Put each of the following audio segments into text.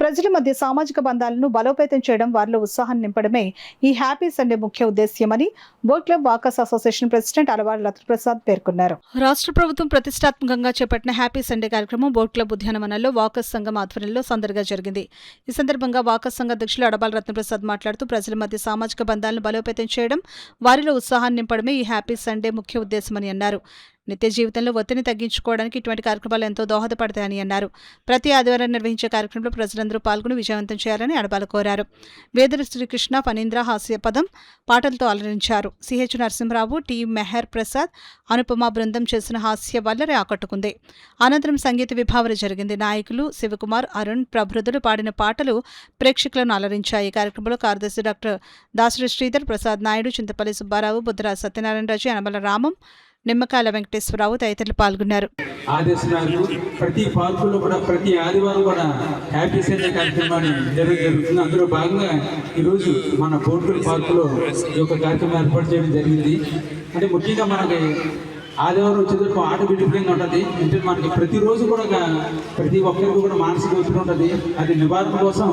ప్రజల మధ్య సామాజిక బంధాలను బలోపేతం చేయడం, వారిలో ఉత్సాహాన్ని నింపడమే ఈ హ్యాపీ సండే ముఖ్య ఉద్దేశ్యమని boat club walkers association president Alavari Lathaprasad పేర్కొన్నారు. రాష్ట్ర ప్రభుత్వం ప్రతిష్టాత్మకంగా చేపట్టిన హ్యాపీ సండే కార్యక్రమం బోట్ క్లబ్ ఉద్యానవనంలో వాకర్స్ సంఘం ఆధ్వర్యంలో సందడిగా జరిగింది. ఈ సందర్భంగా వాకర్స్ సంఘ అధ్యక్షులు అడబాల రత్నప్రసాద్ మాట్లాడుతూ ప్రజల మధ్య సామాజిక బంధాలను బలోపేతం చేయడం, వారిలో ఉత్సాహాన్ని నింపడమే ఈ హ్యాపీ సండే ముఖ్య ఉద్దేశమని అన్నారు. నిత్య జీవితంలో ఒత్తిడిని తగ్గించుకోవడానికి ఇటువంటి కార్యక్రమాలు ఎంతో దోహదపడతాయని అన్నారు. ప్రతి ఆదివారం నిర్వహించే కార్యక్రమంలో ప్రజలందరూ పాల్గొని విజయవంతం చేయాలని అడబాల కోరారు. వేదరి శ్రీకృష్ణ, ఫణీంద్ర హాస్యపదం పాటలతో అలరించారు. సిహెచ్ నరసింహరావు, టి మెహర్ ప్రసాద్, అనుపమ బృందం చేసిన హాస్య వల్లరి ఆకట్టుకుంది. అనంతరం సంగీత విభావన జరిగింది. నాయకులు శివకుమార్, అరుణ్, ప్రభృతులు పాడిన పాటలు ప్రేక్షకులను అలరించాయి. ఈ కార్యక్రమంలో కార్యదర్శి డాక్టర్ దాసరి శ్రీధర్, ప్రసాద్ నాయుడు, చింతపల్లి సుబ్బారావు, బుద్ధరాజు సత్యనారాయణరాజు, యనమల రామం, నిమ్మకాయల వెంకటేశ్వరరావు తదితరులు పాల్గొన్నారు. ప్రతి పార్కుల్లో కూడా ప్రతి ఆదివారం కూడా హ్యాపీ సండే కార్యక్రమాన్ని జరుగుతుంది. అందులో భాగంగా ఈరోజు మన బోట్కల్ పార్కులో ఈ యొక్క కార్యక్రమం ఏర్పాటు చేయడం జరిగింది. అంటే ముఖ్యంగా మనకి ఆదివారం వచ్చేటప్పుడు ఆటోమేటిక్గా ఉంటుంది. అంటే మనకి ప్రతిరోజు కూడా ప్రతి ఒక్కరికి కూడా మానసిక ఒత్తిడి ఉంటుంది. అది నివారణ కోసం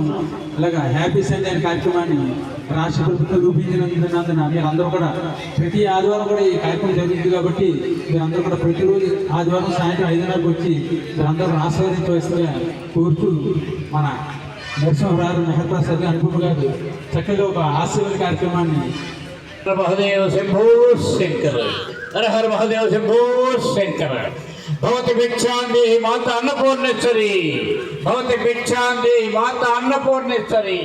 ఇలాగా హ్యాపీ సండే అనే కార్యక్రమాన్ని రాష్ట్ర ప్రభుత్వం రూపించినందున మీరందరూ కూడా ప్రతి ఆదివారం కూడా ఈ కార్యక్రమం జరుగుతుంది. కాబట్టి మీరందరూ కూడా ప్రతిరోజు ఆదివారం సాయంత్రం 5:30కి వచ్చి మీరందరూ ఆస్వాదించవలసిందిగా కోరుతూ మన నరసింహరావు, మెహర్ ప్రసాద్, అనుపమ గారు చక్కగా ఒక హాస్య కార్యక్రమాన్ని महादेव शंभो शंकर हर हर महादेव शंभो शंकर भवति भिक्षां देहि माता अन्नपूर्णेश्वरी भवति भिक्षां देहि माता अन्नपूर्णेश्वरी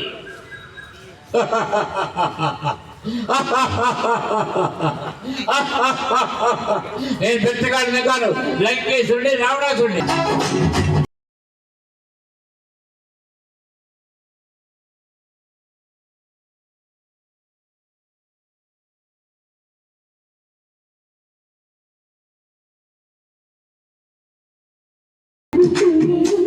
నేను బిచ్చగాడిని కాను, లంకేశుడిని, రావణాసుడిని. Thank you.